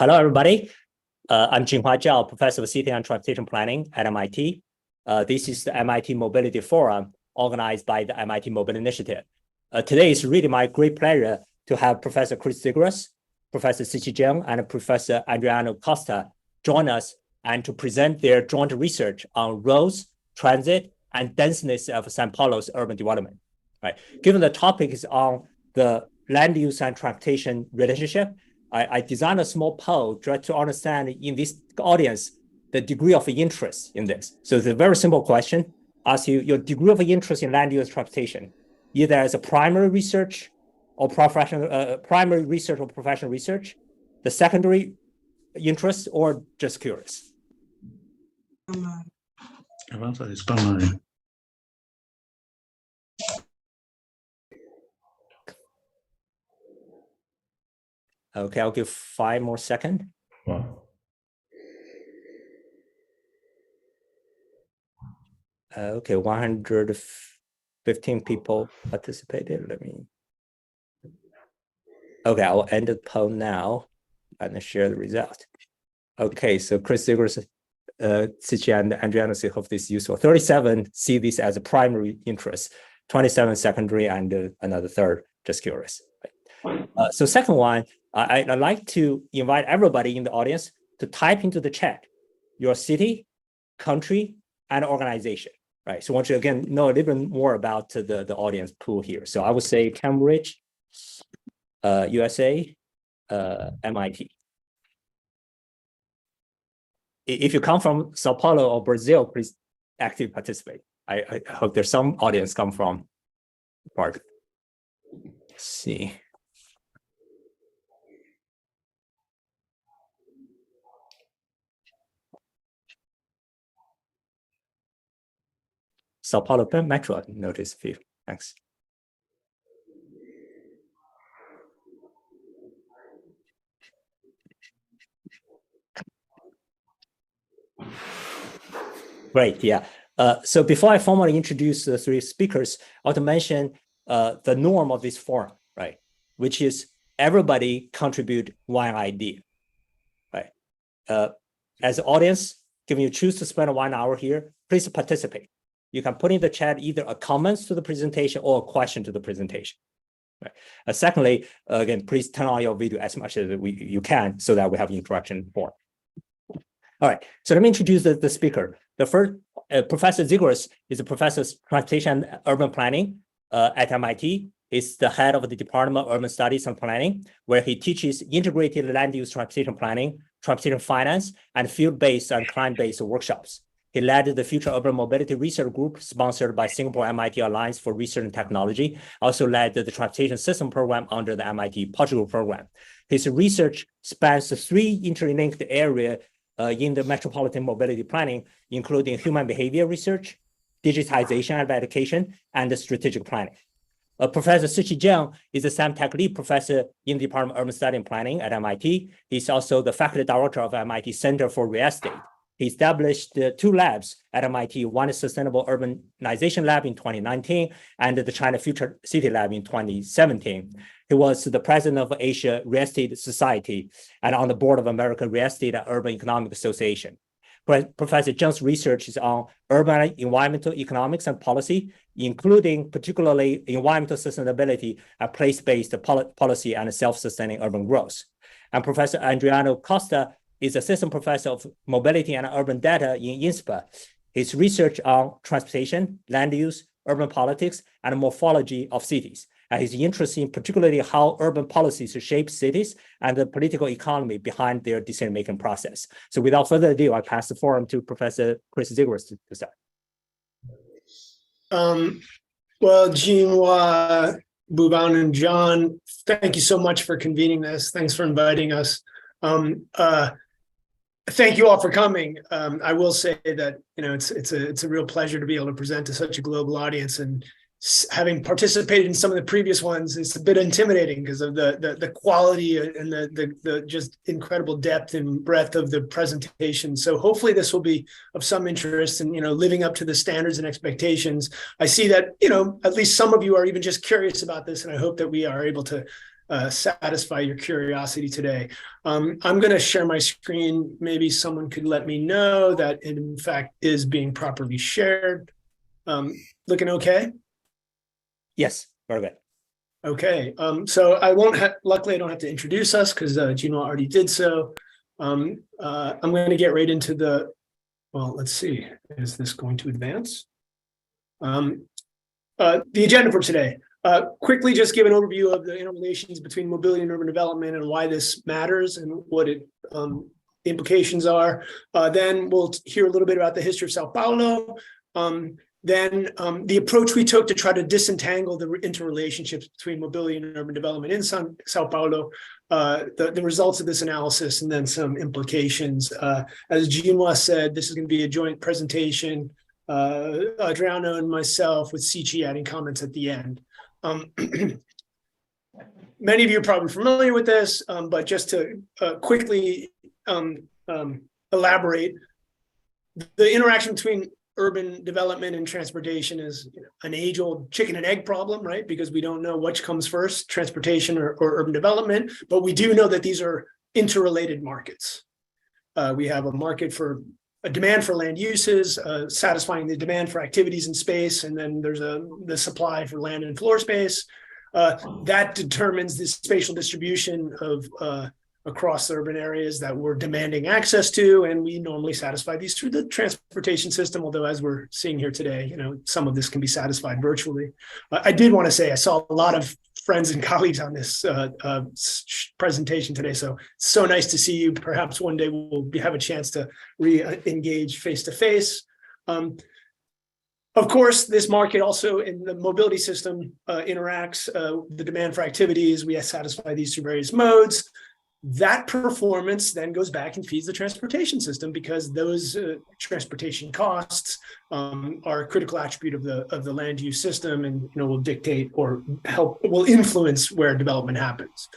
Hello, everybody. I'm Zheng Zhao, Professor of City and Transportation Planning at MIT. This is the MIT Mobility Forum organized by the MIT Mobility Initiative. Today is really my great pleasure to have Professor Chris Zegras, Professor Zheng, and Professor Adriano Costa join us and to present their joint research on roads, transit, and denseness of São Paulo's urban development. Right. Given the topic is on the land use and transportation relationship, I designed a small poll to try to understand in this audience the degree of interest in this. So it's a very simple question. Ask you your degree of interest in land use transportation, either as a primary research or professional research, the secondary interest, or just curious. Okay, I'll give 5 more seconds. Wow. Okay, 115 people participated. Okay, I'll end the poll now and share the result. Okay, so Chris Zegras, Cici, and Adriano hope this is useful. 37 see this as a primary interest, 27 secondary, and another third just curious. So second one, I'd like to invite everybody in the audience to type into the chat your city, country, and organization, right? So I want you again know a little bit more about the audience pool here. So I would say Cambridge, USA, MIT. If you come from São Paulo or Brazil, please actively participate. I hope there's some audience come from part. Let's see. São Paulo Metro, I noticed a few. Thanks. Great, yeah. So before I formally introduce the 3 speakers, I want to mention the norm of this forum, right? Which is everybody contribute one idea, right? As an audience, given you choose to spend 1 hour here, please participate. You can put in the chat either a comments to the presentation or a question to the presentation. Right. Secondly, again, please turn on your video as much as you can so that we have interaction more. All right, so let me introduce the speaker. The first, Professor Zegras is a professor of transportation and urban planning at MIT. He's the head of the Department of Urban Studies and Planning, where he teaches integrated land use transportation planning, transportation finance, and field-based and client-based workshops. He led the Future Urban Mobility Research Group sponsored by Singapore MIT Alliance for Research and Technology, also led the Transportation System Program under the MIT Portugal Program. His research spans 3 interlinked areas in the metropolitan mobility planning, including human behavior research, digitization of education, and strategic planning. Professor Zheng is a SAMTech lead professor in the Department of Urban Study and Planning at MIT. He's also the faculty director of MIT Center for Real Estate. He established 2 labs at MIT, one is Sustainable Urbanization Lab in 2019, and the China Future City Lab in 2017. He was the president of Asia Real Estate Society and on the board of American Real Estate and Urban Economic Association. Professor Zheng's research is on urban environmental economics and policy, including particularly environmental sustainability and place-based policy and self-sustaining urban growth. And Professor Adriano Costa is assistant professor of mobility and urban data in INSPA. His research on transportation, land use, urban politics, and morphology of cities. And his interest in particularly how urban policies shape cities and the political economy behind their decision-making process. So without further ado, I pass the forum to Professor Chris Zegras to start. Well, Jinhua, Buban, and John, thank you so much for convening this. Thanks for inviting us. Thank you all for coming. I will say that it's a real pleasure to be able to present to such a global audience, and having participated in some of the previous ones, it's a bit intimidating because of the quality and the just incredible depth and breadth of the presentation. So hopefully this will be of some interest in living up to the standards and expectations. I see that at least some of you are even just curious about this, and I hope that we are able to satisfy your curiosity today. I'm going to share my screen. Maybe someone could let me know that it in fact is being properly shared. Looking okay? Yes, very good. Okay, so I won't have, luckily I don't have to introduce us because Gino already did so. I'm going to get right into the, well, let's see, is this going to advance? The agenda for today. Quickly just give an overview of the interrelations between mobility and urban development and why this matters and what it implications are. Then we'll hear a little bit about the history of Sao Paulo. Then the approach we took to try to disentangle the interrelationships between mobility and urban development in Sao Paulo, the results of this analysis, and then some implications. As Jinhua said, this is going to be a joint presentation, Adriano and myself, with Sichi adding comments at the end. Many of you are probably familiar with this, but just to quickly elaborate, the interaction between urban development and transportation is an age-old chicken and egg problem, right? Because we don't know which comes first, transportation or urban development, but we do know that these are interrelated markets. We have a market for a demand for land uses, satisfying the demand for activities in space, and then there's the supply for land and floor space. That determines the spatial distribution of across the urban areas that we're demanding access to, and we normally satisfy these through the transportation system, although as we're seeing here today, some of this can be satisfied virtually. I did want to say I saw a lot of friends and colleagues on this presentation today, so it's so nice to see you. Perhaps one day we'll have a chance to re-engage face-to-face. Of course, this market also in the mobility system interacts the demand for activities. We satisfy these through various modes. That performance then goes back and feeds the transportation system because those transportation costs are a critical attribute of the land use system, and will dictate or will influence where development happens.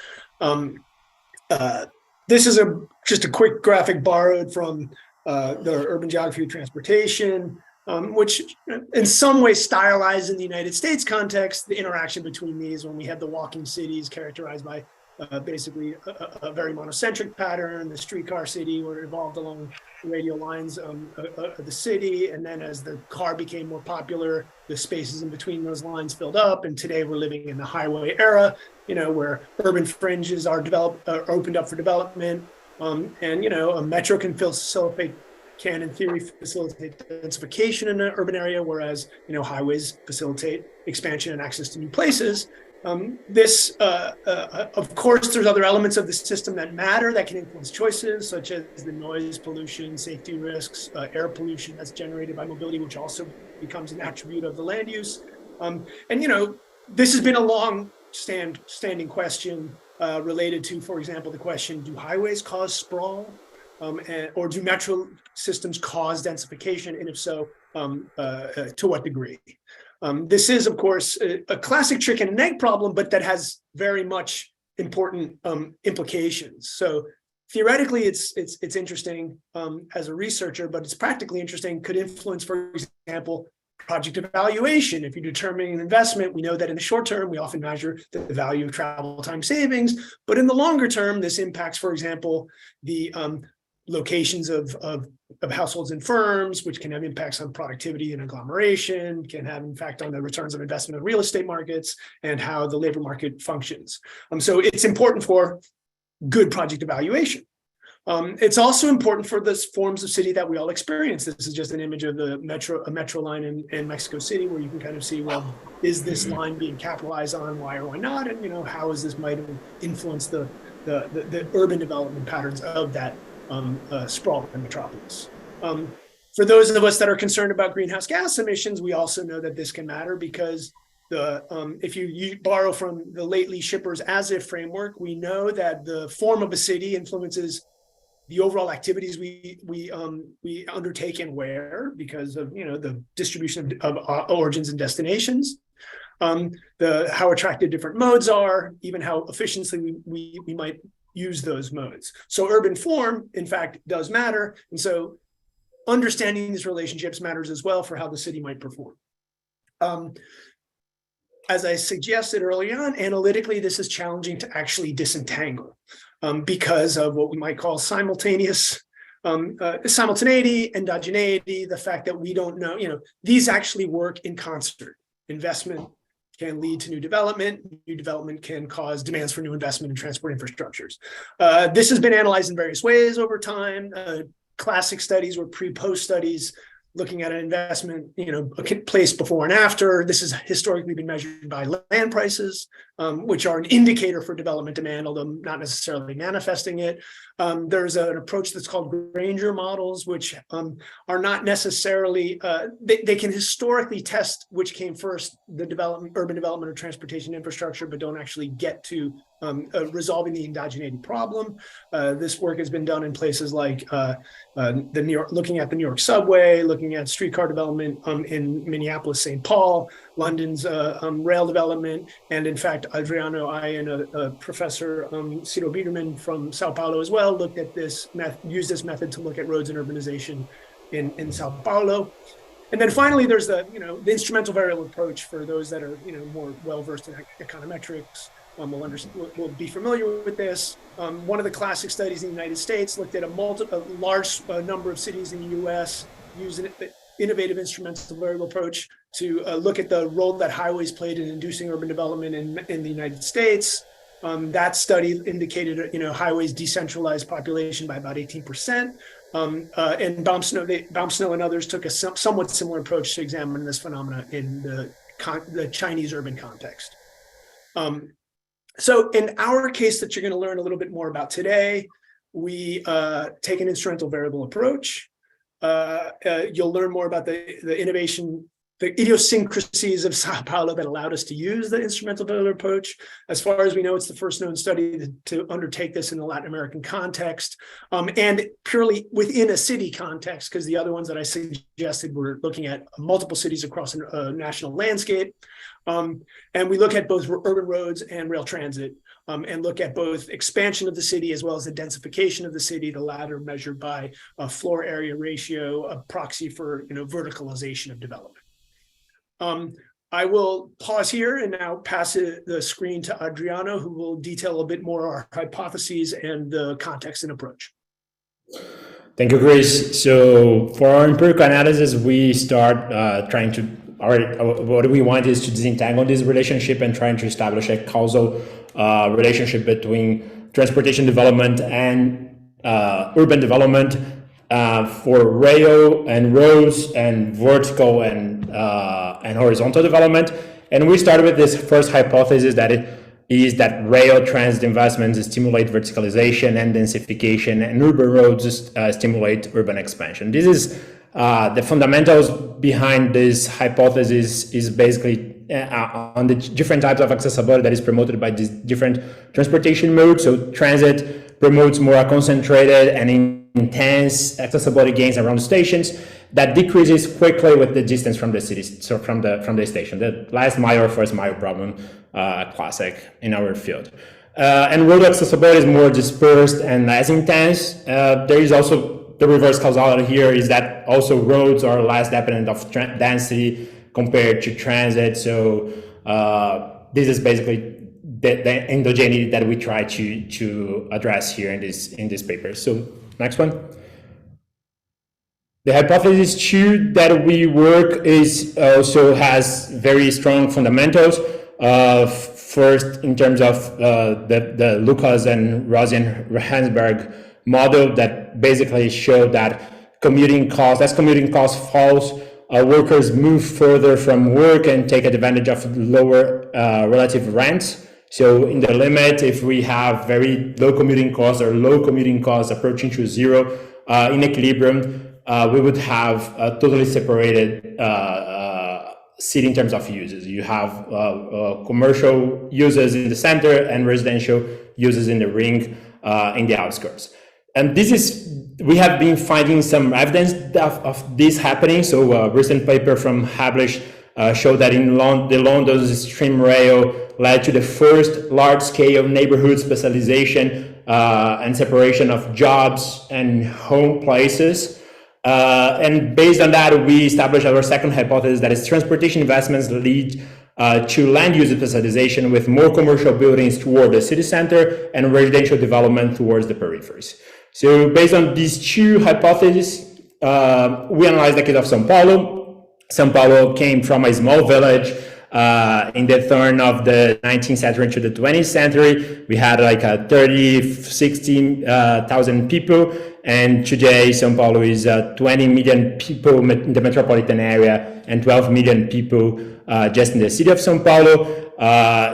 This is just a quick graphic borrowed from the Urban Geography of Transportation, which in some way stylized in the United States context the interaction between these when we have the walking cities characterized by basically a very monocentric pattern, the streetcar city where it evolved along radial lines of the city, and then as the car became more popular, the spaces in between those lines filled up, and today we're living in the highway era, where urban fringes are opened up for development, and a metro can in theory facilitate densification in an urban area, whereas highways facilitate expansion and access to new places. Of course, there's other elements of the system that matter that can influence choices, such as the noise pollution, safety risks, air pollution that's generated by mobility, which also becomes an attribute of the land use. This has been a long-standing question related to, for example, the question, do highways cause sprawl? Or do metro systems cause densification? And if so, to what degree? This is, of course, a classic chicken and egg problem, but that has very much important implications. So theoretically, it's interesting as a researcher, but it's practically interesting, could influence, for example, project evaluation. If you're determining an investment, we know that in the short term, we often measure the value of travel time savings, but in the longer term, this impacts, for example, the locations of households and firms, which can have impacts on productivity and agglomeration, can have impact on the returns of investment in real estate markets and how the labor market functions. So it's important for good project evaluation. It's also important for the forms of city that we all experience. This is just an image of a metro line in Mexico City, where you can kind of see, well, is this line being capitalized on? Why or why not? And how is this might influence the urban development patterns of that sprawl in metropolis. For those of us that are concerned about greenhouse gas emissions, we also know that this can matter because if you borrow from the lately Shipper's as-if framework, we know that the form of a city influences the overall activities we undertake and where, because of the distribution of origins and destinations, how attractive different modes are, even how efficiently we might use those modes. So urban form, in fact, does matter. And so understanding these relationships matters as well for how the city might perform. as I suggested early on, analytically, this is challenging to actually disentangle because of what we might call simultaneity, endogeneity, the fact that we don't know, these actually work in concert. Investment can lead to new development. New development can cause demands for new investment in transport infrastructures. This has been analyzed in various ways over time. Classic studies or pre-post studies looking at an investment, place before and after. This has historically been measured by land prices, which are an indicator for development demand, although not necessarily manifesting it. There's an approach that's called Granger models, which are not necessarily, they can historically test which came first, the urban development or transportation infrastructure, but don't actually get to resolving the endogeneity problem. This work has been done in places like looking at the New York subway, looking at streetcar development in Minneapolis, St. Paul, London's rail development, and in fact, Adriano, I, and a professor, Ciro Biederman from Sao Paulo as well, looked at this, used this method to look at roads and urbanization in Sao Paulo. And then finally, there's the instrumental variable approach for those that are more well-versed in econometrics. Will be familiar with this. One of the classic studies in the United States looked at a large number of cities in the U.S. using an innovative instrumental variable approach to look at the role that highways played in inducing urban development in the United States. That study indicated, highways decentralized population by about 18%. And Baumsnow and others took a somewhat similar approach to examine this phenomena in the Chinese urban context. So in our case that you're going to learn a little bit more about today, we take an instrumental variable approach. You'll learn more about the innovation, the idiosyncrasies of Sao Paulo that allowed us to use the instrumental variable approach. As far as we know, it's the first known study to undertake this in the Latin American context, and purely within a city context, because the other ones that I suggested were looking at multiple cities across a national landscape. And we look at both urban roads and rail transit, and look at both expansion of the city as well as the densification of the city, the latter measured by a floor area ratio, a proxy for verticalization of development. I will pause here and now pass the screen to Adriano, who will detail a bit more our hypotheses and the context and approach. Thank you, Chris. So for our empirical analysis, we start trying to, what we want is to disentangle this relationship and trying to establish a causal relationship between transportation development and urban development for rail and roads and vertical and horizontal development. And we started with this first hypothesis that is that rail transit investments stimulate verticalization and densification, and urban roads stimulate urban expansion. This is the fundamentals behind this hypothesis is basically on the different types of accessibility that is promoted by these different transportation modes. So transit promotes more concentrated and intense accessibility gains around stations that decreases quickly with the distance from the cities, so from the station. The last mile or first mile problem, classic in our field. And road accessibility is more dispersed and less intense. There is also the reverse causality here is that also roads are less dependent of density compared to transit. So this is basically the endogeneity that we try to address here in this paper. So next one. The hypothesis 2 that we work is also has very strong fundamentals. First, in terms of the Lucas and Rosenberg model that basically showed that as commuting cost falls, workers move further from work and take advantage of lower relative rents. So in the limit, if we have very low commuting costs or low commuting costs approaching to zero in equilibrium, we would have a totally separated city in terms of uses. You have commercial uses in the center and residential uses in the ring in the outskirts. And we have been finding some evidence of this happening. So a recent paper from Hablish showed that in the London's stream rail led to the first large-scale neighborhood specialization and separation of jobs and home places. And based on that, we established our second hypothesis, that is transportation investments lead to land use specialization with more commercial buildings toward the city center and residential development towards the peripheries. So based on these two hypotheses, we analyzed the case of São Paulo. São Paulo came from a small village in the turn of the 19th century to the 20th century. We had like 60,000 people. And today, São Paulo is 20 million people in the metropolitan area and 12 million people just in the city of São Paulo.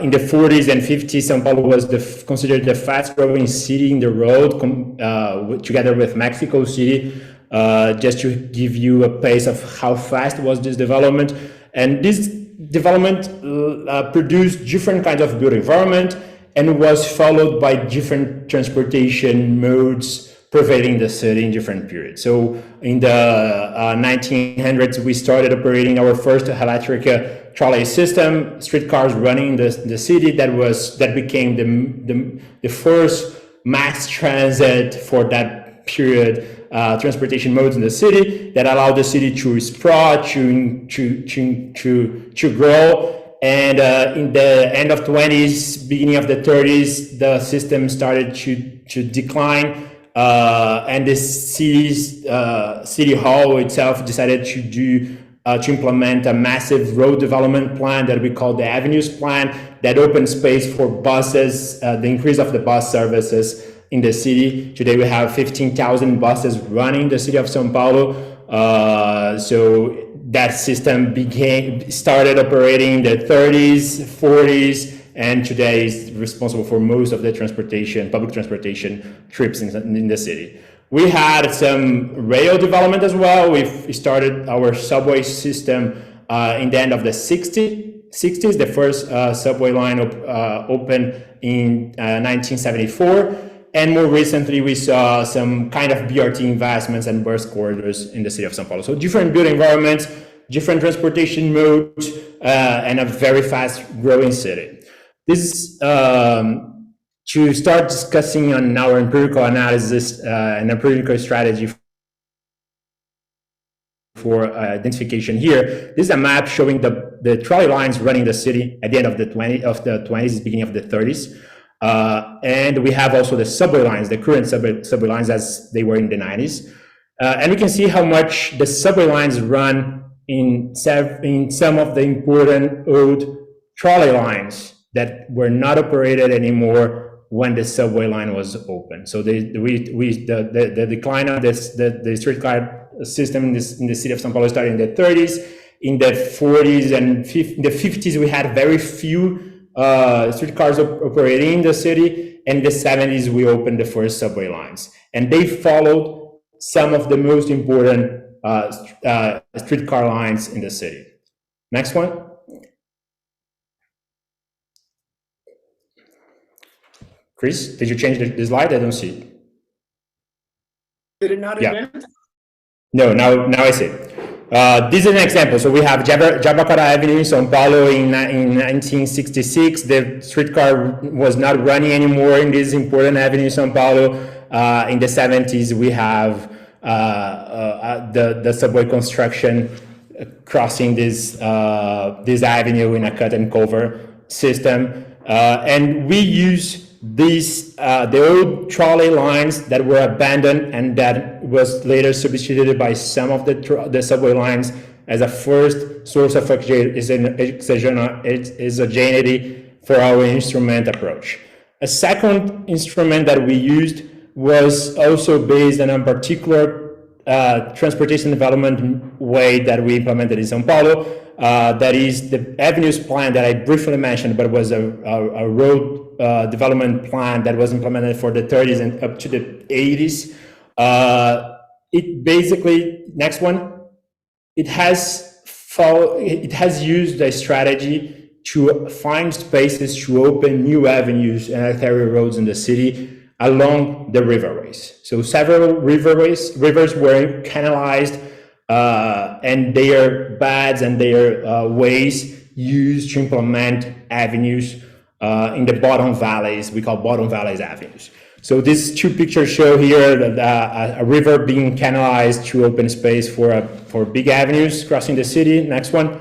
In the 40s and 50s, São Paulo was considered the fast growing city in the world, together with Mexico City, just to give you a pace of how fast was this development. And this development produced different kinds of built environment and was followed by different transportation modes prevailing the city in different periods. So in the 1900s, we started operating our first electric trolley system, streetcars running the city. That became the first mass transit for that period, transportation modes in the city that allowed the city to sprout, to grow. And in the end of 20s, beginning of the 30s, the system started to decline. And the city hall itself decided to implement a massive road development plan that we call the Avenues Plan, that opened space for buses, the increase of the bus services in the city. Today we have 15,000 buses running the city of São Paulo. So that system started operating in the 30s, 40s, and today is responsible for most of the public transportation trips in the city. We had some rail development as well. We've started our subway system in the end of the 60s. The first subway line opened in 1974. And more recently, we saw some kind of BRT investments and bus corridors in the city of São Paulo. So different built environments, different transportation modes, and a very fast growing city. This to start discussing on our empirical analysis and empirical strategy for densification here. This is a map showing the trolley lines running the city at the end of the 20s, beginning of the 30s. And we have also the subway lines, the current subway lines as they were in the 90s. And we can see how much the subway lines run in some of the important old trolley lines that were not operated anymore when the subway line was open. So the decline of the streetcar system in the city of São Paulo started in the 30s. In the 40s and in the 50s, we had very few streetcars operating in the city. And in the 70s, we opened the first subway lines. And they followed some of the most important streetcar lines in the city. Next one. Chris, did you change the slide? I don't see it. Did it not advance? No, now I see it. This is an example. So we have Jabaquara Avenue in São Paulo in 1966. The streetcar was not running anymore in this important avenue in São Paulo. In the 70s, we have the subway construction crossing this avenue in a cut and cover system. And we use the old trolley lines that were abandoned and that was later substituted by some of the subway lines as a first source of exogeneity for our instrument approach. A second instrument that we used was also based on a particular transportation development way that we implemented in São Paulo. That is the Avenues Plan that I briefly mentioned, but was a road development plan that was implemented for the 30s and up to the 80s. It basically, next one, it has used a strategy to find spaces to open new avenues and arterial roads in the city along the riverways. So several rivers were canalized and their beds and their ways used to implement avenues in the bottom valleys. We call bottom valleys avenues. So these two pictures show here that a river being canalized to open space for big avenues crossing the city. Next one.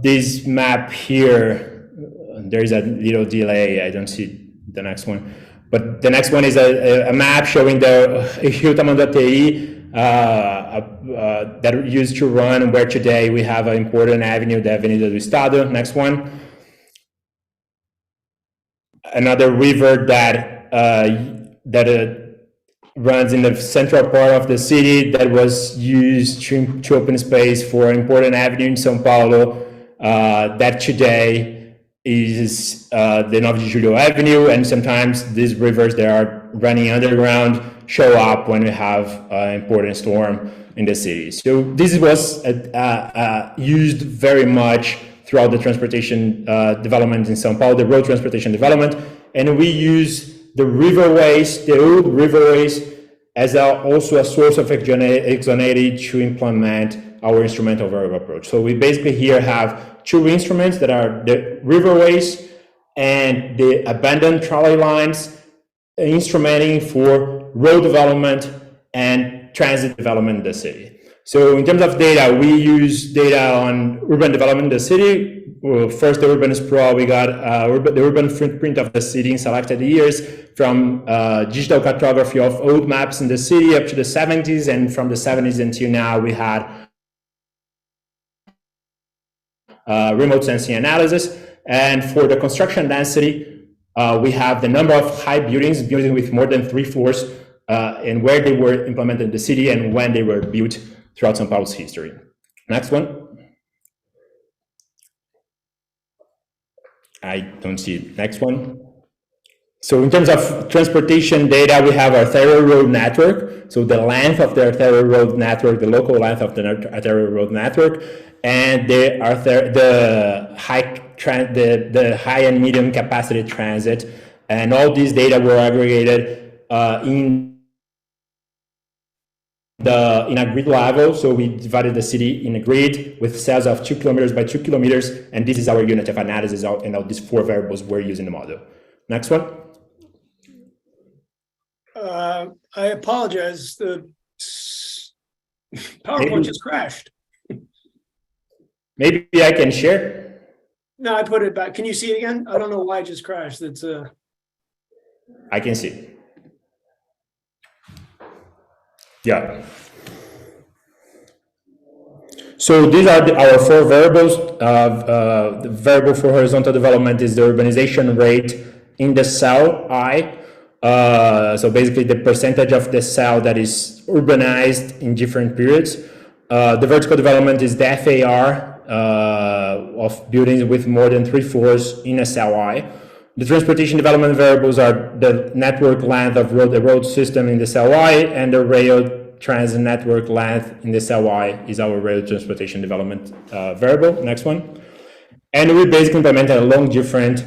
this map here, there is a little delay. I don't see the next one. But the next one is a map showing the Rio Tamanduateí that used to run where today we have an important avenue, the Avenida do Estado. Next one. Another river that runs in the central part of the city that was used to open space for an important avenue in São Paulo that today is the 9 de Julho Avenue, and sometimes these rivers that are running underground show up when we have an important storm in the city. So this was used very much throughout the transportation development in São Paulo, the road transportation development, and we use the riverways, the old riverways, as also a source of exogeneity to implement our instrumental variable approach. So we basically here have two instruments that are the riverways and the abandoned trolley lines, instrumenting for road development and transit development in the city. So in terms of data, we use data on urban development in the city. Well, first, the urban sprawl, we got the urban footprint of the city in selected years from digital cartography of old maps in the city up to the 70s, and from the 70s until now, we had remote sensing analysis. And for the construction density, we have the number of high buildings with more than 3 floors, and where they were implemented in the city and when they were built throughout São Paulo's history. Next one. I don't see it. Next one. So in terms of transportation data, we have our arterial road network. So the length of the arterial road network, the local length of the arterial road network, and the high and medium capacity transit. And all these data were aggregated in a grid level. So we divided the city in a grid with cells of 2 kilometers by 2 kilometers, and this is our unit of analysis, and all these 4 variables we're using the model. Next one. I apologize. The PowerPoint just crashed. Maybe I can share. No, I put it back. Can you see it again? I don't know why it just crashed. It's I can see. Yeah. So these are our 4 variables. The variable for horizontal development is the urbanization rate in the cell I. So basically the percentage of the cell that is urbanized in different periods. The vertical development is the FAR of buildings with more than 3 floors in a cell I. The transportation development variables are the network length of the road system in the cell I, and the rail transit network length in the cell I is our rail transportation development variable. Next one. And we basically implemented a long difference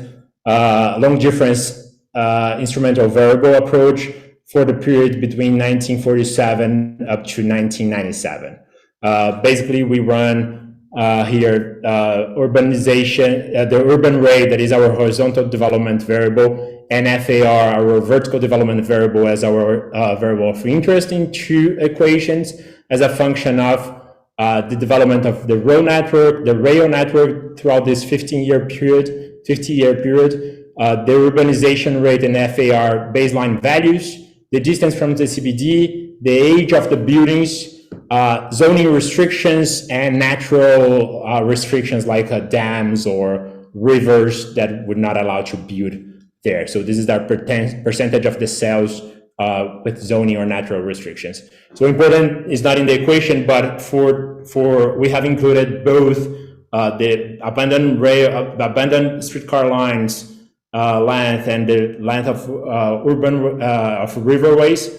instrumental variable approach for the period between 1947 up to 1997. Basically, we run here urbanization, the urban rate, that is our horizontal development variable, and FAR, our vertical development variable, as our variable of interest in 2 equations as a function of the development of the road network, the rail network throughout this 50-year period, the urbanization rate and FAR baseline values, the distance from the CBD, the age of the buildings, zoning restrictions, and natural restrictions like dams or rivers that would not allow to build there. So this is our percentage of the cells with zoning or natural restrictions. So important is not in the equation, but for we have included both the abandoned streetcar lines length and the length of of riverways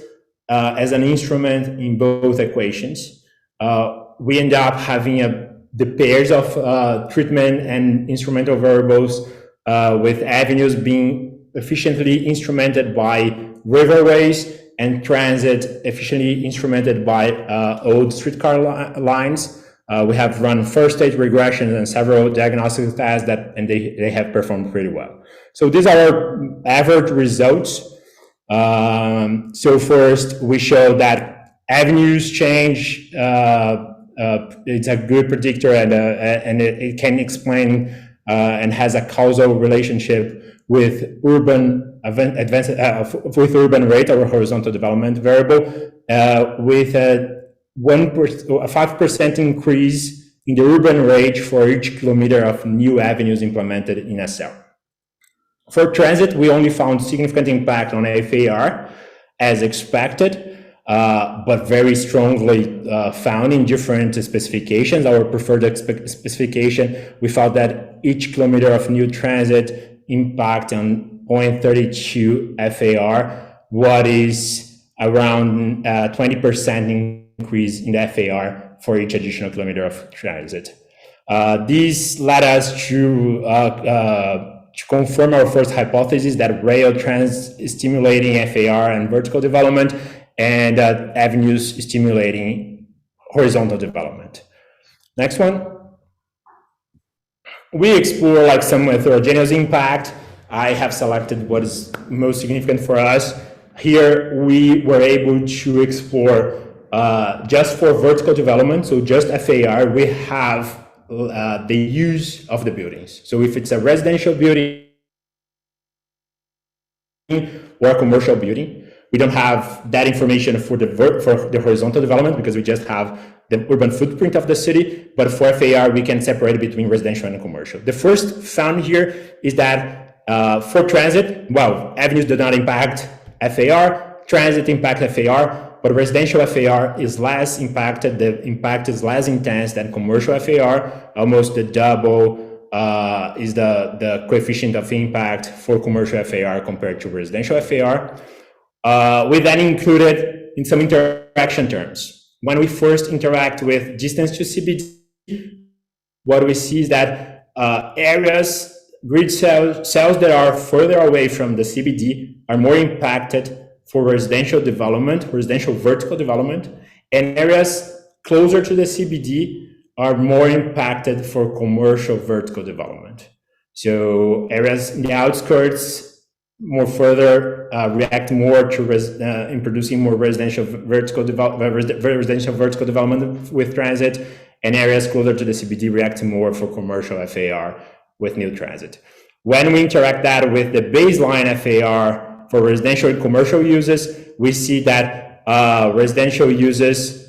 as an instrument in both equations. We end up having the pairs of treatment and instrumental variables with avenues being efficiently instrumented by riverways and transit efficiently instrumented by old streetcar lines. We have run first stage regressions and several diagnostic tests and they have performed pretty well. So these are our average results. So first we show that avenues change it's a good predictor, and it can explain and has a causal relationship with urban with urban rate, or horizontal development variable, with a 5% increase in the urban rate for each kilometer of new avenues implemented in a cell. For transit, we only found significant impact on FAR as expected, but very strongly found in different specifications. Our preferred specification, we found that each kilometer of new transit impact on 0.32 FAR, what is around 20% increase in the FAR for each additional kilometer of transit. This led us to confirm our first hypothesis that rail trends stimulating FAR and vertical development, and avenues stimulating horizontal development. Next one. We explore like some heterogeneous impact. I have selected what is most significant for us. Here we were able to explore just for vertical development, so just FAR, we have the use of the buildings. So if it's a residential building or a commercial building, we don't have that information for the horizontal development because we just have the urban footprint of the city. But for FAR, we can separate between residential and commercial. The first found here is that for transit, well, avenues do not impact FAR, transit impact FAR, but residential FAR is less impacted. The impact is less intense than commercial FAR. Almost the double is the coefficient of impact for commercial FAR compared to residential FAR. We then included in some interaction terms. When we first interact with distance to CBD, what we see is that areas, grid cells that are further away from the CBD are more impacted for residential development, residential vertical development, and areas closer to the CBD are more impacted for commercial vertical development. So areas in the outskirts more further react more to in producing more residential vertical development with transit, and areas closer to the CBD react more for commercial FAR with new transit. When we interact that with the baseline FAR for residential and commercial uses, we see that residential uses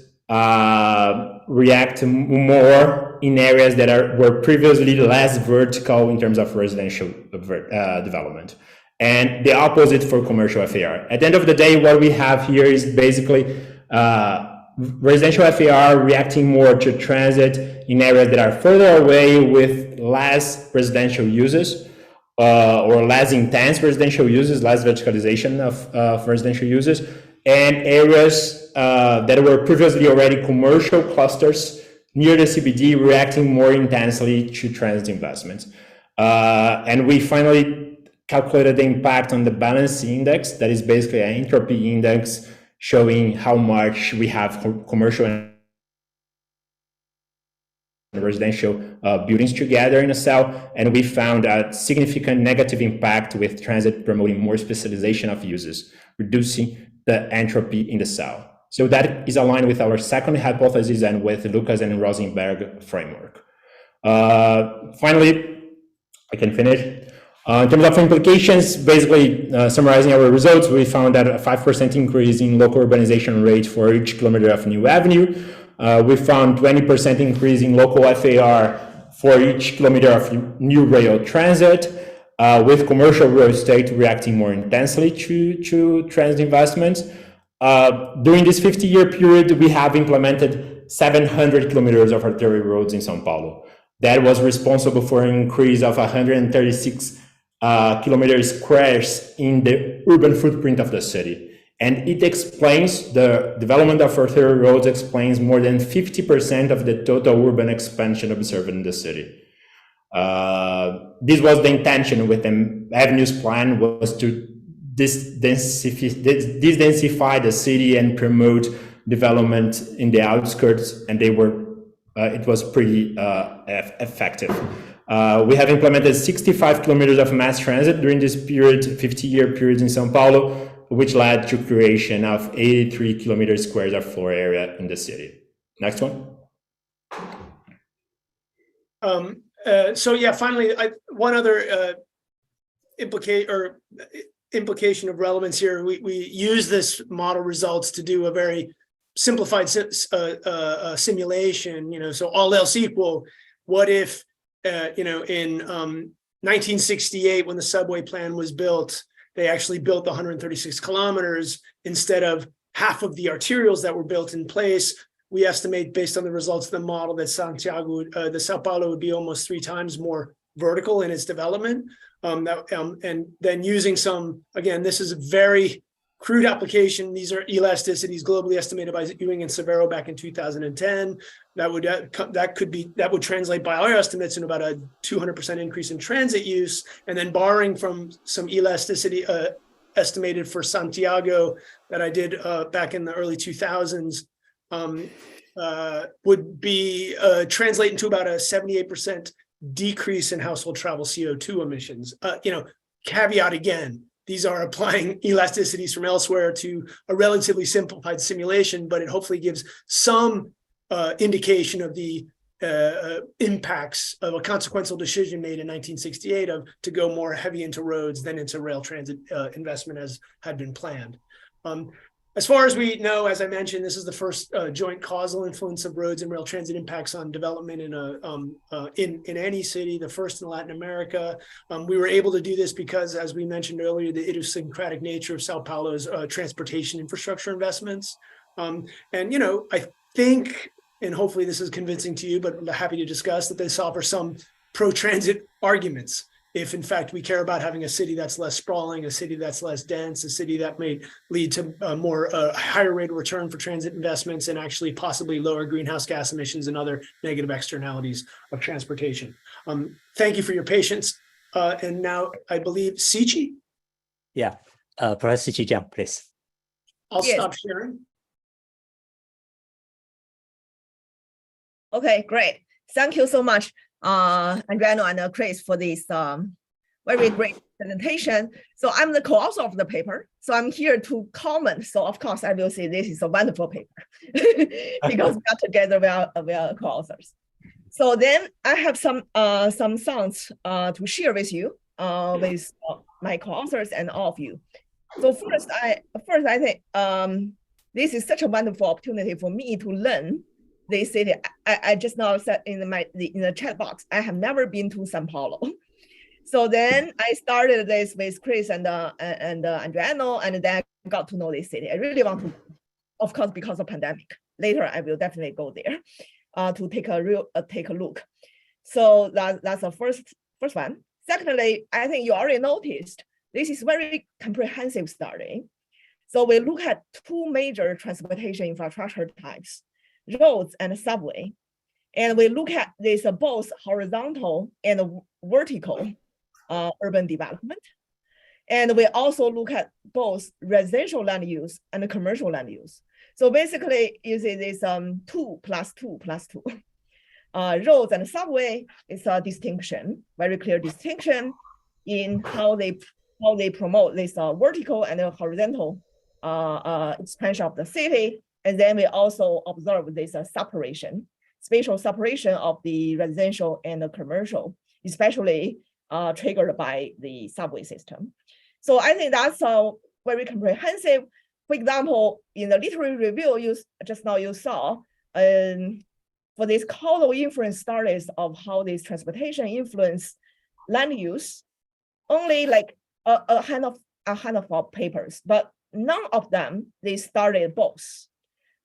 react more in areas that were previously less vertical in terms of residential development, and the opposite for commercial FAR. At the end of the day, what we have here is basically residential FAR reacting more to transit in areas that are further away with less residential uses, or less intense residential uses, less verticalization of residential uses, and areas that were previously already commercial clusters near the CBD reacting more intensely to transit investments. And we finally calculated the impact on the balance index, that is basically an entropy index showing how much we have commercial and residential buildings together in a cell, and we found a significant negative impact with transit promoting more specialization of uses, reducing the entropy in the cell. So that is aligned with our second hypothesis and with Lucas and Rosenberg framework. Finally, I can finish. In terms of implications, basically summarizing our results, we found that a 5% increase in local urbanization rate for each kilometer of new avenue. We found 20% increase in local FAR for each kilometer of new rail transit, with commercial real estate reacting more intensely to transit investments. During this 50-year period, we have implemented 700 kilometers of arterial roads in São Paulo. That was responsible for an increase of 136 kilometers squares in the urban footprint of the city. And it explains, the development of arterial roads explains more than 50% of the total urban expansion observed in the city. This was the intention with the avenues plan, was to densify the city and promote development in the outskirts, and they were, it was pretty effective. We have implemented 65 kilometers of mass transit during this period, 50-year period in São Paulo, which led to creation of 83 kilometers squares of floor area in the city. Next one. So yeah, finally, one other implication of relevance here. We use this model results to do a very simplified simulation. So all else equal, what if in 1968, when the subway plan was built, they actually built the 136 kilometers instead of half of the arterials that were built in place. We estimate, based on the results of the model, that the Sao Paulo would be almost 3 times more vertical in its development. And then using again, this is a very crude application. These are elasticities globally estimated by Ewing and Severo back in 2010. That would translate by our estimates in about a 200% increase in transit use. And then borrowing from some elasticity estimated for Santiago that I did back in the early 2000s, would be translate into about a 78% decrease in household travel CO2 emissions. Caveat again, these are applying elasticities from elsewhere to a relatively simplified simulation, but it hopefully gives some indication of the impacts of a consequential decision made in 1968 to go more heavy into roads than into rail transit investment as had been planned. As far as we know, as I mentioned, this is the first joint causal influence of roads and rail transit impacts on development in any city, the first in Latin America. We were able to do this because, as we mentioned earlier, the idiosyncratic nature of Sao Paulo's transportation infrastructure investments. I think, and hopefully this is convincing to you, but I'm happy to discuss, that this offers some pro-transit arguments. If in fact we care about having a city that's less sprawling, a city that's less dense, a city that may lead to a higher rate of return for transit investments and actually possibly lower greenhouse gas emissions and other negative externalities of transportation. Thank you for your patience. And now I believe Sichi? Yeah, Professor Sichi Zheng, please. I'll stop sharing. Okay, great. Thank you so much, Adriano and Chris, for this very great presentation. So I'm the co-author of the paper. So I'm here to comment. So of course, I will say this is a wonderful paper because we are together, we are co-authors. So then I have some thoughts to share with you, with my co-authors and all of you. So first, I think this is such a wonderful opportunity for me to learn. They say I just now said in the chat box, I have never been to São Paulo. So then I started this with Chris and Adriano, and then I got to know this city. I really want to, of course, because of pandemic. Later, I will definitely go there to take a look. So that's the first one. Secondly, I think you already noticed this is very comprehensive study. So we look at 2 major transportation infrastructure types, roads and subway. And we look at this both horizontal and vertical urban development. And we also look at both residential land use and commercial land use. So basically, using this 2 plus 2 plus 2. Roads and subway is a distinction, very clear distinction in how they promote this vertical and horizontal expansion of the city. And then we also observe this separation, spatial separation of the residential and the commercial, especially triggered by the subway system. So I think that's very comprehensive. For example, in the literary review, just now you saw, for this causal inference studies of how this transportation influence land use, only like a handful of papers, but none of them, they started both.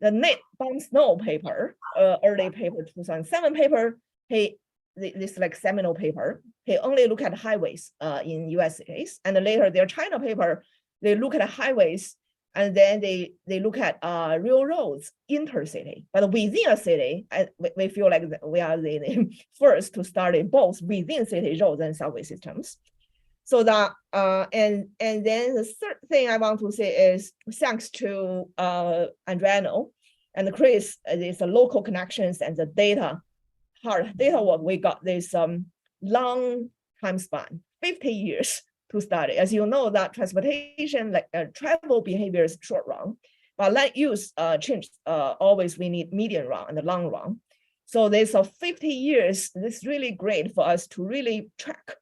The Nate Snow paper, early paper, 2007 paper, this like seminal paper, he only look at highways in US cities. And later their China paper, they look at highways and then they look at real roads intercity. But within a city, we feel like we are the first to study both within city roads and subway systems. So that, and then the third thing I want to say is thanks to Adriano and Chris, these local connections and the data work, we got this long time span, 50 years to study. As you know, that transportation, like travel behavior is short run, but land use change, always we need medium run and the long run. So there's 50 years, this is really great for us to really track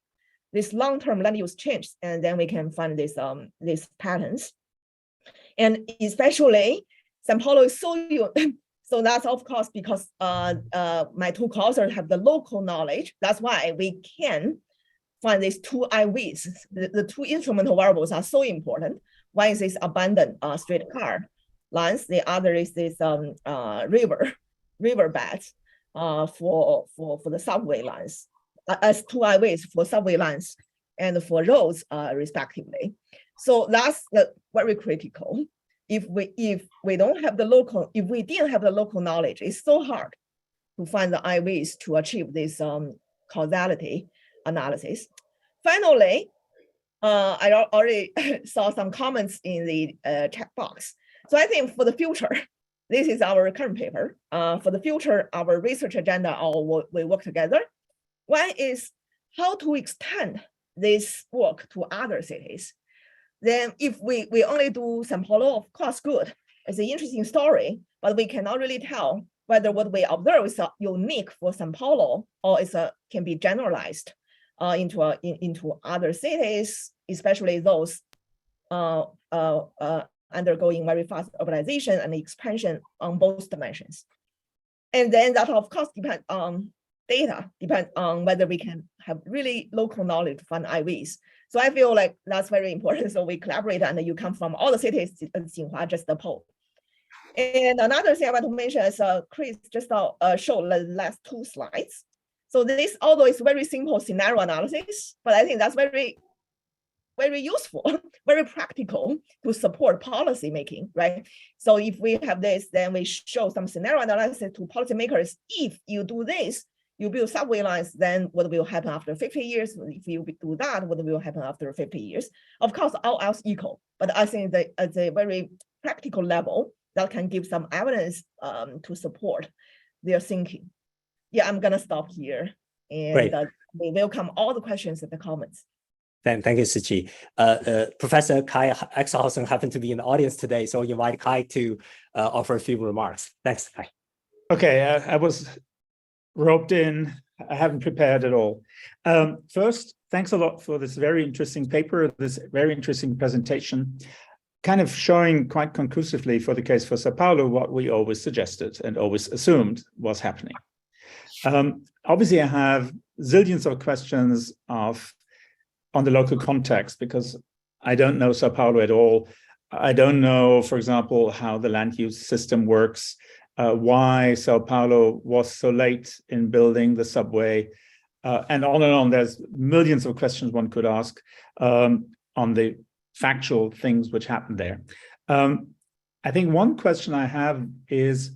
this long-term land use change, and then we can find these patterns. And especially São Paulo is so that's of course because my two co-authors have the local knowledge. That's why we can find these two IVs. The two instrumental variables are so important. One is this abandoned streetcar lines. The other is this riverbeds for the subway lines, as two IVs for subway lines and for roads respectively. So that's very critical. If we don't have the local, if we didn't have the local knowledge, it's so hard to find the IVs to achieve this causality analysis. Finally, I already saw some comments in the chat box. So I think for the future, this is our current paper. For the future, our research agenda, we work together. One is how to extend this work to other cities. Then if we only do São Paulo, of course, good. It's an interesting story, but we cannot really tell whether what we observe is unique for São Paulo or can be generalized into other cities, especially those undergoing very fast urbanization and expansion on both dimensions. And then that, of course, depends on data, depends on whether we can have really local knowledge to find IVs. So I feel like that's very important. So we collaborate, and you come from all the cities, Xinhua, just the poll. And another thing I want to mention is Chris just showed the last two slides. So this, although it's very simple scenario analysis, but I think that's very, very useful, very practical to support policy making, right? So if we have this, then we show some scenario analysis to policymakers. If you do this, you build subway lines, then what will happen after 50 years? If you do that, what will happen after 50 years? Of course, all else equal, but I think that at a very practical level, that can give some evidence to support their thinking. Yeah, I'm gonna stop here, and we welcome all the questions and the comments. Thank you, Siqi. Professor Kai Exhausen happened to be in the audience today, so I invite Kai to offer a few remarks. Thanks, Kai. Okay, I was roped in. I haven't prepared at all. First, thanks a lot for this very interesting paper, this very interesting presentation, kind of showing quite conclusively for the case for Sao Paulo what we always suggested and always assumed was happening. Obviously, I have zillions of questions on the local context because I don't know Sao Paulo at all. I don't know, for example, how the land use system works, why Sao Paulo was so late in building the subway, and on. There's millions of questions one could ask on the factual things which happened there. I think one question I have is,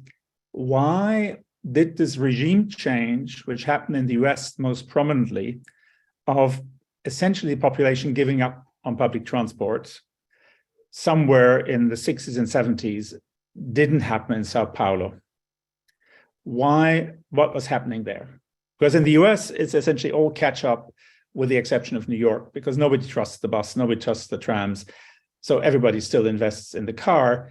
why did this regime change, which happened in the US most prominently, of essentially the population giving up on public transport somewhere in the 60s and 70s, didn't happen in Sao Paulo? Why? What was happening there? Because in the US, it's essentially all catch up, with the exception of New York, because nobody trusts the bus, nobody trusts the trams. So everybody still invests in the car,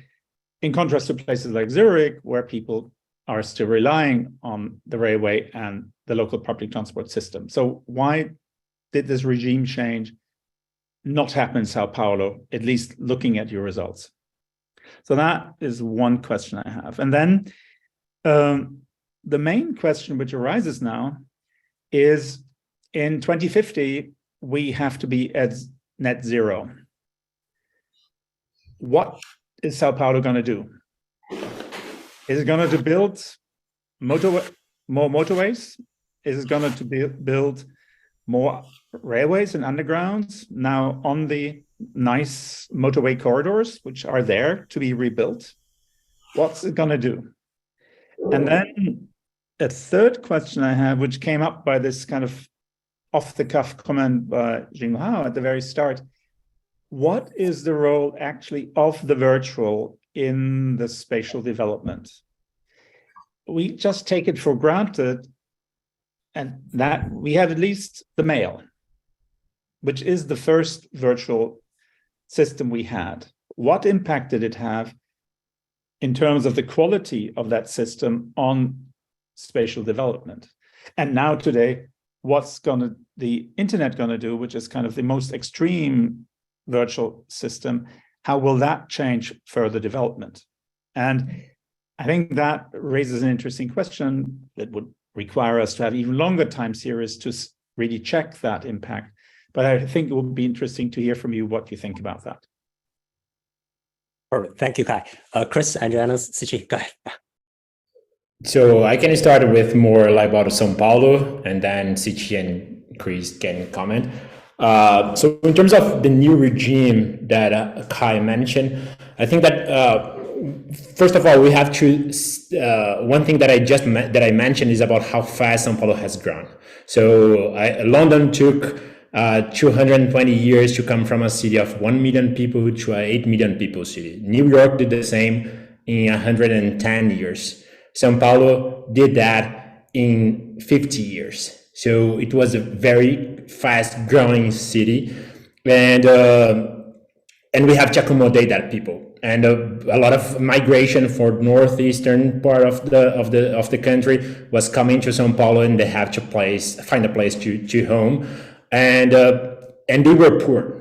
in contrast to places like Zurich, where people are still relying on the railway and the local public transport system. So why did this regime change not happen in Sao Paulo, at least looking at your results? So that is one question I have. And then the main question which arises now is, in 2050, we have to be at net zero. What is Sao Paulo going to do? Is it going to build more motorways? Is it going to build more railways and undergrounds now on the nice motorway corridors, which are there to be rebuilt? What's it going to do? And then a third question I have, which came up by this kind of off-the-cuff comment by Zheng at the very start, what is the role actually of the virtual in the spatial development? We just take it for granted, and that we have at least the mail, which is the first virtual system we had. What impact did it have in terms of the quality of that system on spatial development. And now today, what's the internet gonna do, which is kind of the most extreme virtual system, how will that change further development? And I think that raises an interesting question that would require us to have even longer time series to really check that impact. But I think it would be interesting to hear from you what you think about that. Perfect. Thank you, Kai. Chris, Adriana, Sichi, go ahead. So I can start with more like about São Paulo, and then Sichi and Chris can comment. So in terms of the new regime that Kai mentioned, I think that first of all, we have to, one thing that I mentioned is about how fast São Paulo has grown. So London took 220 years to come from a city of 1 million people to an 8 million people city. New York did the same in 110 years. São Paulo did that in 50 years. So it was a very fast growing city, and we have to accommodate that people. And a lot of migration for northeastern part of the country was coming to São Paulo, and they have to find a place to home, and they were poor.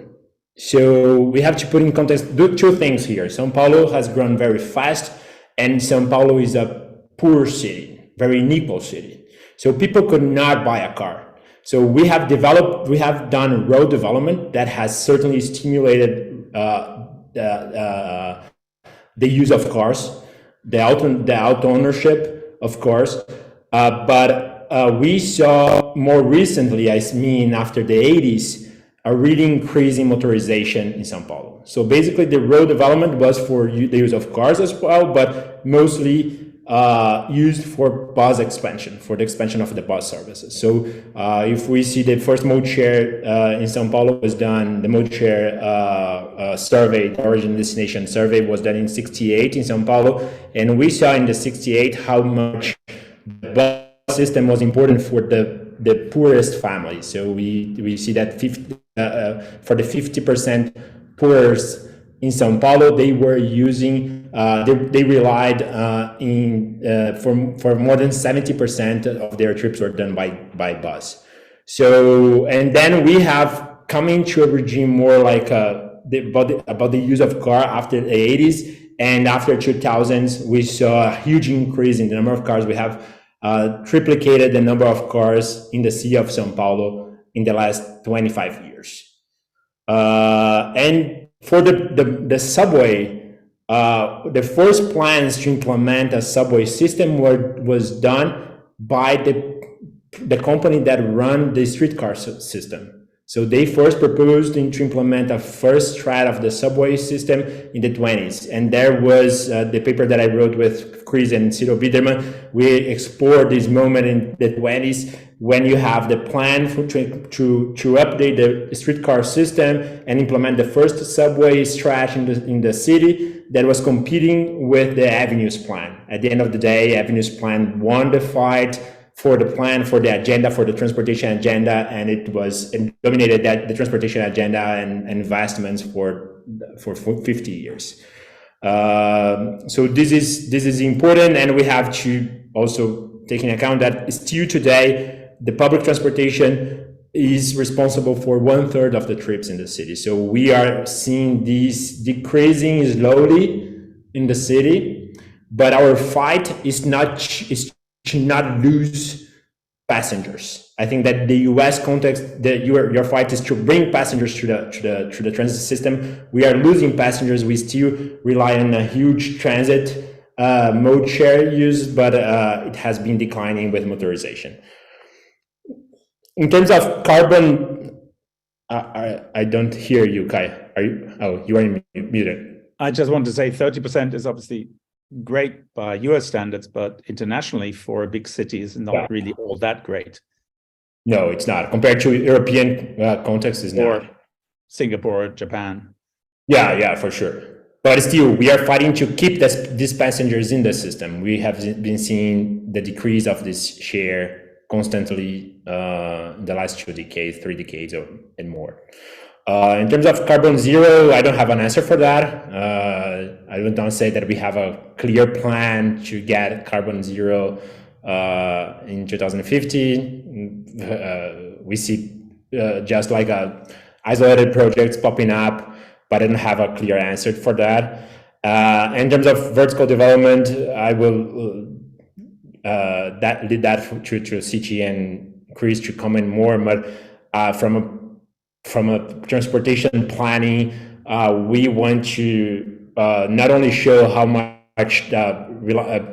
So we have to put in context two things here. São Paulo has grown very fast, and São Paulo is a poor city, very unequal city. So people could not buy a car. So we have done road development that has certainly stimulated the use of cars, the auto ownership, of course, but we saw more recently, I mean after the 80s, a really increasing motorization in São Paulo. So basically the road development was for the use of cars as well, but mostly used for bus expansion, for the expansion of the bus services. So if we see the first mode share in São Paulo was done, the mode share survey, the origin destination survey was done in 68 in São Paulo. And we saw in the 68 how much the bus system was important for the poorest families. So we see that for the 50% poorest in São Paulo, they were using, they relied for more than 70% of their trips were done by bus. So, and then we have come into a regime more like about the use of car after the 80s, and after 2000s, we saw a huge increase in the number of cars. We have triplicated the number of cars in the city of São Paulo in the last 25 years. And for the subway, the first plans to implement a subway system was done by the company that run the streetcar system. So they first proposed to implement a first strat of the subway system in the 20s. And there was the paper that I wrote with Chris and Ciro Biederman. We explored this moment in the 20s when you have the plan to update the streetcar system and implement the first subway stretch in the city that was competing with the Avenues plan. At the end of the day, Avenues plan won the fight for the plan, for the agenda, for the transportation agenda, and it dominated the transportation agenda and investments for 50 years. So this is important, and we have to also take into account that still today the public transportation is responsible for 1/3 of the trips in the city. So we are seeing these decreasing slowly in the city, but our fight is to not lose passengers. I think that the U.S. context, your fight is to bring passengers to the transit system. We are losing passengers. We still rely on a huge transit mode share use, but it has been declining with motorization. In terms of carbon, I don't hear you, Kai. Are you? Oh, you are muted. I just want to say 30% is obviously great by US standards, but internationally for a big city is not really all that great. No, it's not. Compared to European context, is or not. Singapore or Japan. Yeah, for sure. But still, we are fighting to keep these passengers in the system. We have been seeing the decrease of this share constantly in the last 2 decades, 3 decades, and more. In terms of carbon zero, I don't have an answer for that. I don't say that we have a clear plan to get carbon zero in 2015. We see just like isolated projects popping up, but I don't have a clear answer for that. In terms of vertical development, I will lead that to Sichi and Chris to comment more. But from a transportation planning, we want to not only show how much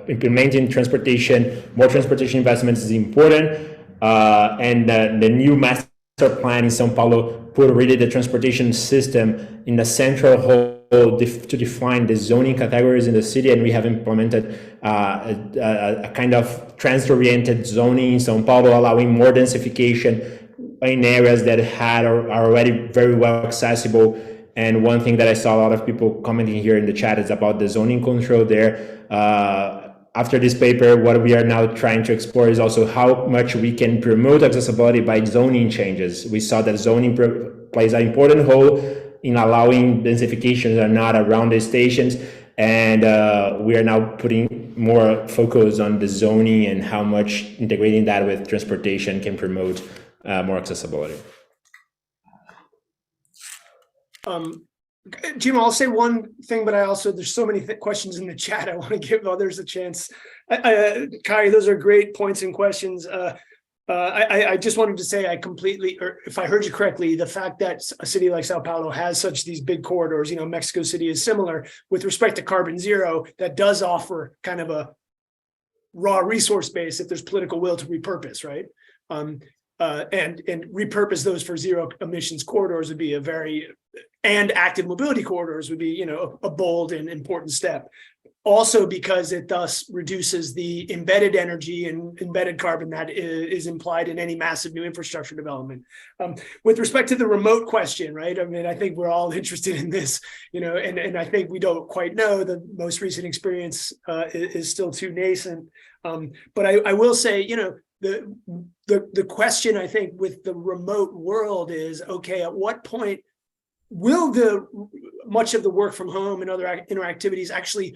implementing more transportation investments is important, and the new master plan in São Paulo put really the transportation system in the central whole to define the zoning categories in the city, and we have implemented a kind of trans-oriented zoning in São Paulo, allowing more densification in areas that are already very well accessible. And one thing that I saw a lot of people commenting here in the chat is about the zoning control there. After this paper, what we are now trying to explore is also how much we can promote accessibility by zoning changes. We saw that zoning plays an important role in allowing densification that are not around the stations. And we are now putting more focus on the zoning and how much integrating that with transportation can promote more accessibility. Jim, I'll say one thing, but there's so many questions in the chat. I want to give others a chance. Kai, those are great points and questions. I just wanted to say or if I heard you correctly, the fact that a city like Sao Paulo has these big corridors, Mexico City is similar with respect to carbon zero, that does offer kind of a raw resource base if there's political will to repurpose, right? And repurpose those for zero emissions corridors would be and active mobility corridors would be, a bold and important step. Also, because it thus reduces the embedded energy and embedded carbon that is implied in any massive new infrastructure development. With respect to the remote question, right? I mean, I think we're all interested in this, and I think we don't quite know. The most recent experience is still too nascent. But I will say, the question I think with the remote world is, okay, at what point will much of the work from home and other interactivities actually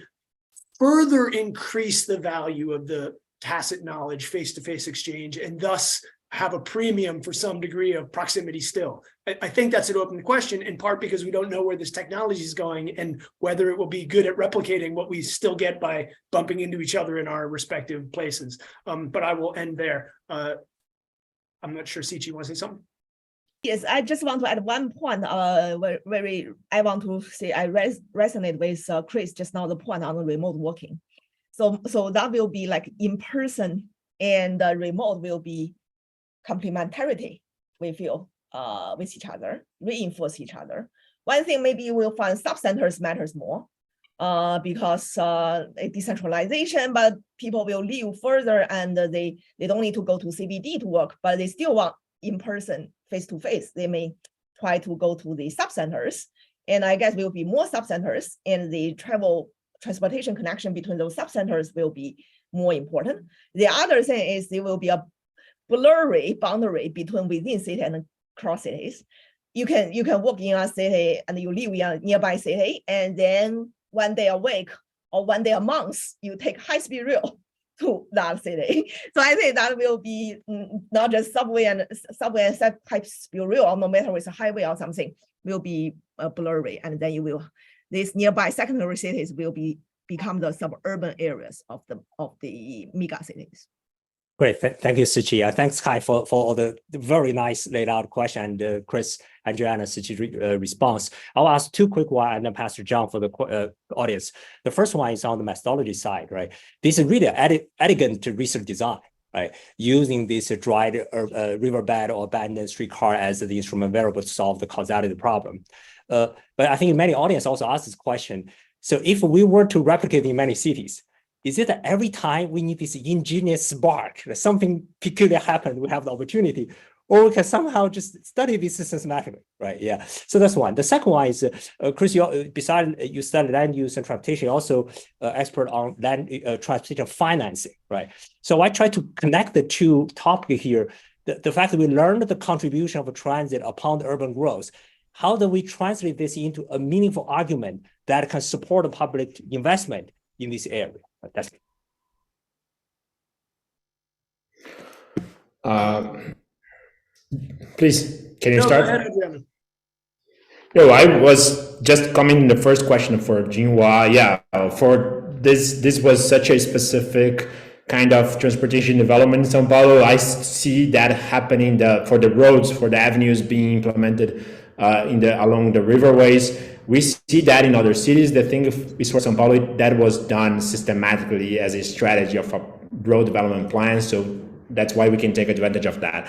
further increase the value of the tacit knowledge face-to-face exchange and thus have a premium for some degree of proximity still? I think that's an open question, in part because we don't know where this technology is going and whether it will be good at replicating what we still get by bumping into each other in our respective places. But I will end there. I'm not sure, Sichi, you want to say something? Yes, I just want to add one point. I want to say I resonate with Chris just now, the point on the remote working. So that will be like in person, and the remote will be complementarity. We feel with each other, reinforce each other. One thing maybe you will find sub-centers matters more because decentralization, but people will live further and they don't need to go to CBD to work, but they still want in person, face-to-face. They may try to go to the sub-centers, and I guess will be more sub-centers, and the transportation connection between those sub-centers will be more important. The other thing is there will be a blurry boundary between within city and across cities. You can work in a city and you live in a nearby city, and then one day a week or one day a month, you take high-speed rail to that city. So I think that will be not just subway and type speed rail, or no matter it's a highway or something, will be blurry, and then these nearby secondary cities will become the suburban areas of the mega cities. Great, thank you, Sichi. Thanks, Kai, for all the very nice laid out question, and Chris and Joanna, Sichi response. I'll ask two quick ones and then pass to John for the audience. The first one is on the methodology side, right? This is really elegant research design, right? Using this dried riverbed or abandoned streetcar as the instrument variable to solve the causality problem. But I think many audience also ask this question. So if we were to replicate in many cities, is it that every time we need this ingenious spark, that something peculiar happened, we have the opportunity, or we can somehow just study this systematically, right? Yeah. So that's one. The second one is, Chris, besides you study land use and transportation, you're also expert on land transportation financing, right? So I try to connect the two topics here. The fact that we learned the contribution of transit upon the urban growth. How do we translate this into a meaningful argument that can support the public investment in this area? That's it. Please, can you No, start? go ahead, Adriano. No, I was just commenting the first question for Jinhua. Yeah, for this was such a specific kind of transportation development in São Paulo. I see that happening for the roads, for the avenues being implemented along the riverways. We see that in other cities. The thing is for São Paulo, that was done systematically as a strategy of a road development plan. So that's why we can take advantage of that.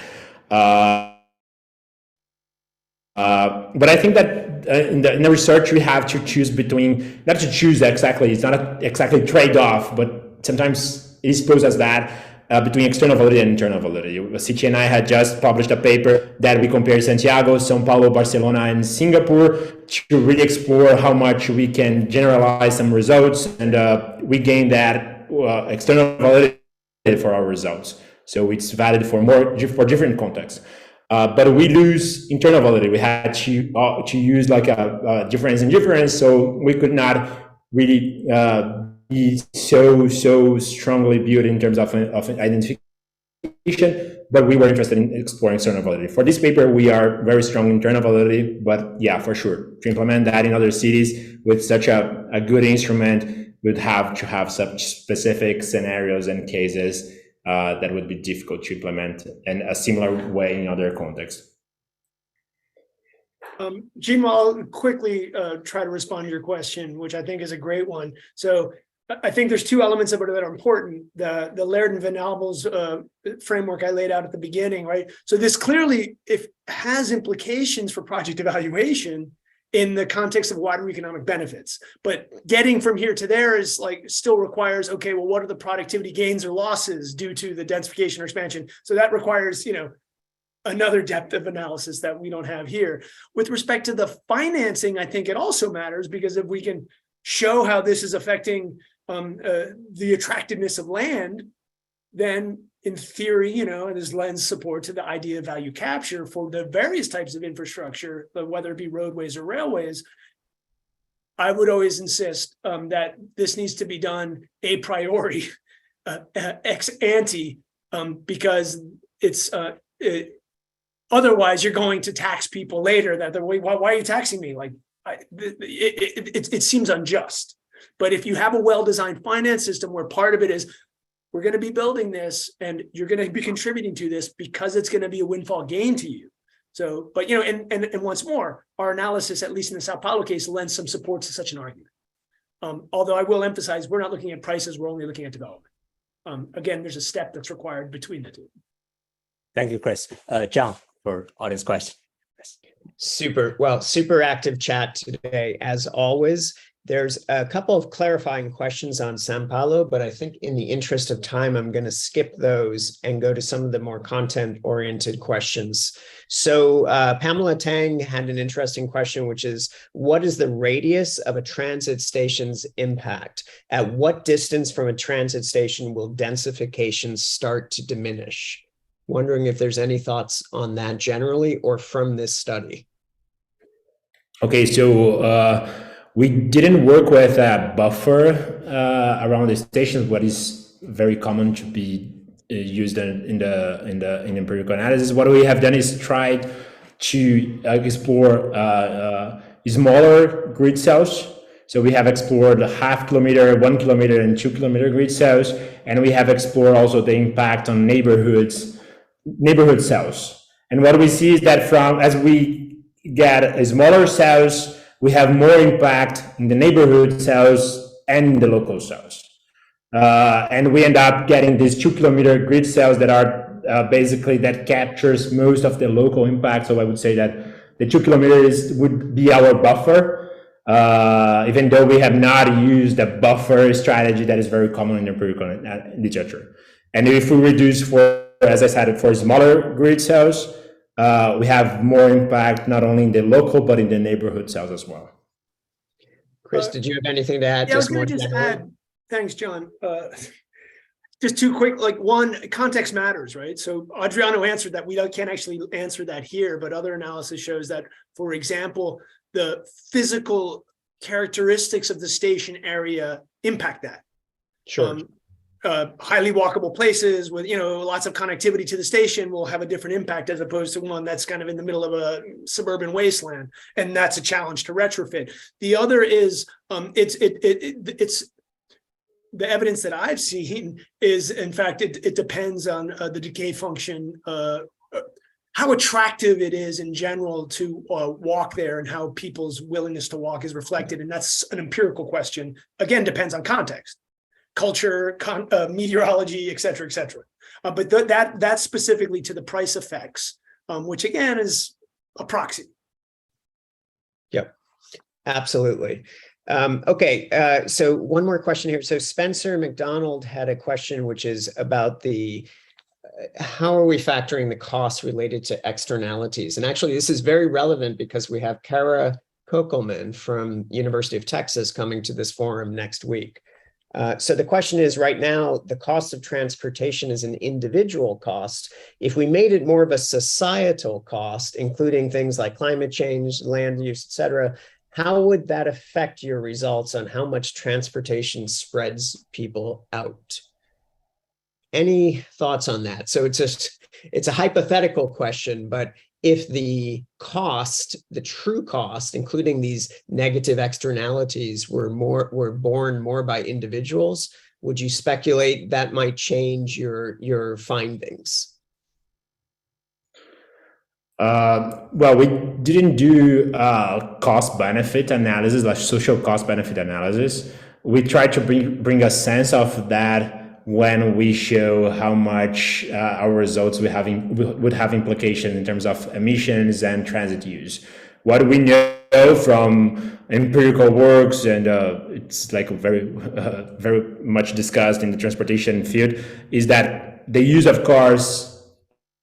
But I think that in the research, we have to choose between, not to choose exactly, it's not exactly trade-off, but sometimes it is posed as that between external validity and internal validity. Cici and I had just published a paper that we compared Santiago, São Paulo, Barcelona, and Singapore to really explore how much we can generalize some results, and we gained that external validity for our results. So it's valid for different contexts. But we lose internal validity. We had to use like a difference in difference, so we could not really be so strongly built in terms of identification. But we were interested in exploring external validity. For this paper, we are very strong in internal validity, but yeah, for sure, to implement that in other cities with such a good instrument, we'd have to have such specific scenarios and cases that would be difficult to implement in a similar way in other contexts. Jim, I'll quickly try to respond to your question, which I think is a great one. So I think there's two elements of it that are important. The Laird and Van Albel's framework I laid out at the beginning, right? So this clearly has implications for project evaluation in the context of wider economic benefits. But getting from here to there is like still requires, okay, well, what are the productivity gains or losses due to the densification or expansion? So that requires, another depth of analysis that we don't have here. With respect to the financing, I think it also matters, because if we can show how this is affecting the attractiveness of land, then in theory, and this lends support to the idea of value capture for the various types of infrastructure, whether it be roadways or railways. I would always insist that this needs to be done a priori, ex ante, because it's otherwise you're going to tax people later. Why are you taxing me? Like it seems unjust. But if you have a well-designed finance system where part of it is, we're going to be building this and you're going to be contributing to this because it's going to be a windfall gain to you. So, but, and once more, our analysis, at least in the Sao Paulo case, lends some support to such an argument. Although I will emphasize, we're not looking at prices, we're only looking at development. Again, there's a step that's required between the two. Thank you, Chris. John, for audience question. Yes. Super active chat today, as always. There's a couple of clarifying questions on São Paulo, but I think in the interest of time, I'm going to skip those and go to some of the more content-oriented questions. So Pamela Tang had an interesting question, which is, what is the radius of a transit station's impact? At what distance from a transit station will densification start to diminish? Wondering if there's any thoughts on that generally or from this study. Okay, so we didn't work with a buffer around the stations, what is very common to be used in empirical analysis. What we have done is tried to explore smaller grid cells. So we have explored the 0.5 kilometer, 1 kilometer, and 2 kilometer grid cells, and we have explored also the impact on neighborhood cells. And what we see is that as we get smaller cells, we have more impact in the neighborhood cells and the local cells. And we end up getting these 2 kilometer grid cells that are basically that captures most of the local impact. So I would say that the 2 kilometers would be our buffer, even though we have not used a buffer strategy that is very common in empirical literature. And if we reduce as I said, for smaller grid cells, we have more impact not only in the local but in the neighborhood cells as well. Chris, did you have anything to add? Yeah, I was going to just add. Thanks, John. Just too quick. Like one, context matters, right? So Adriano answered that. We can't actually answer that here, but other analysis shows that, for example, the physical characteristics of the station area impact that. Sure. highly walkable places with, lots of connectivity to the station will have a different impact as opposed to one that's kind of in the middle of a suburban wasteland. And that's a challenge to retrofit. The other is it's the evidence that I've seen is, in fact, it depends on the decay function, how attractive it is in general to walk there and how people's willingness to walk is reflected. And that's an empirical question. Again, depends on context, culture, meteorology, et cetera, et cetera. But that's specifically to the price effects, which again is a proxy. Yep, absolutely. Okay, so one more question here. So Spencer McDonald had a question, which is about the how are we factoring the costs related to externalities? And actually, this is very relevant because we have Kara Kokelman from University of Texas coming to this forum next week. So the question is, right now, the cost of transportation is an individual cost. If we made it more of a societal cost, including things like climate change, land use, et cetera, how would that affect your results on how much transportation spreads people out? Any thoughts on that? So it's a hypothetical question, but if the cost, the true cost, including these negative externalities, were borne more by individuals, would you speculate that might change your findings? Well, we didn't do cost-benefit analysis, like social cost-benefit analysis. We tried to bring a sense of that when we show how much our results would have implications in terms of emissions and transit use. What we know from empirical works, and it's like very much discussed in the transportation field, is that the use of cars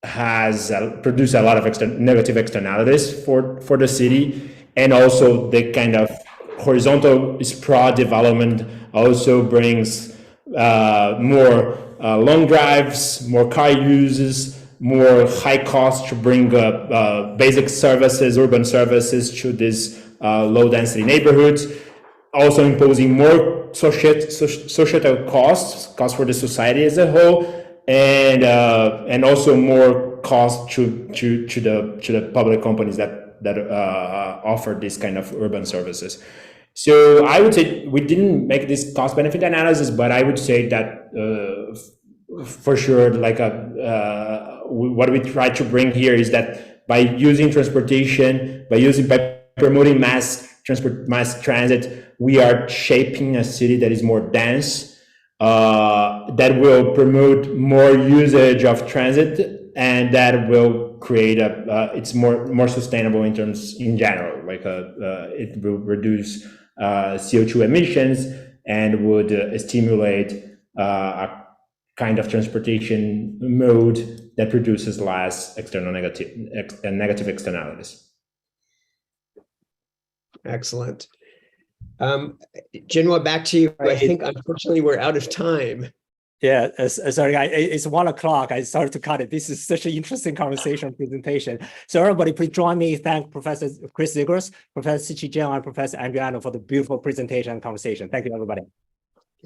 has produced a lot of negative externalities for the city, and also the kind of horizontal sprawl development also brings more long drives, more car uses, more high cost to bring basic services, urban services to these low density neighborhoods, also imposing more societal costs for the society as a whole, and also more cost to the public companies that offer this kind of urban services. So I would say we didn't make this cost benefit analysis, but I would say that for sure, like what we try to bring here is that by using transportation, by promoting mass transit, we are shaping a city that is more dense, that will promote more usage of transit, and that will create it's more sustainable in general. Like it will reduce CO2 emissions and would stimulate a kind of transportation mode that produces less negative externalities. Excellent. Jinhua, back to you. I think unfortunately we're out of time. Yeah, sorry, it's 1 o'clock. I started to cut it. This is such an interesting conversation presentation. So everybody, please join me. Thank Professor Chris Zegras, Professor Zheng, and Professor Andrew Arnold for the beautiful presentation and conversation. Thank you, everybody.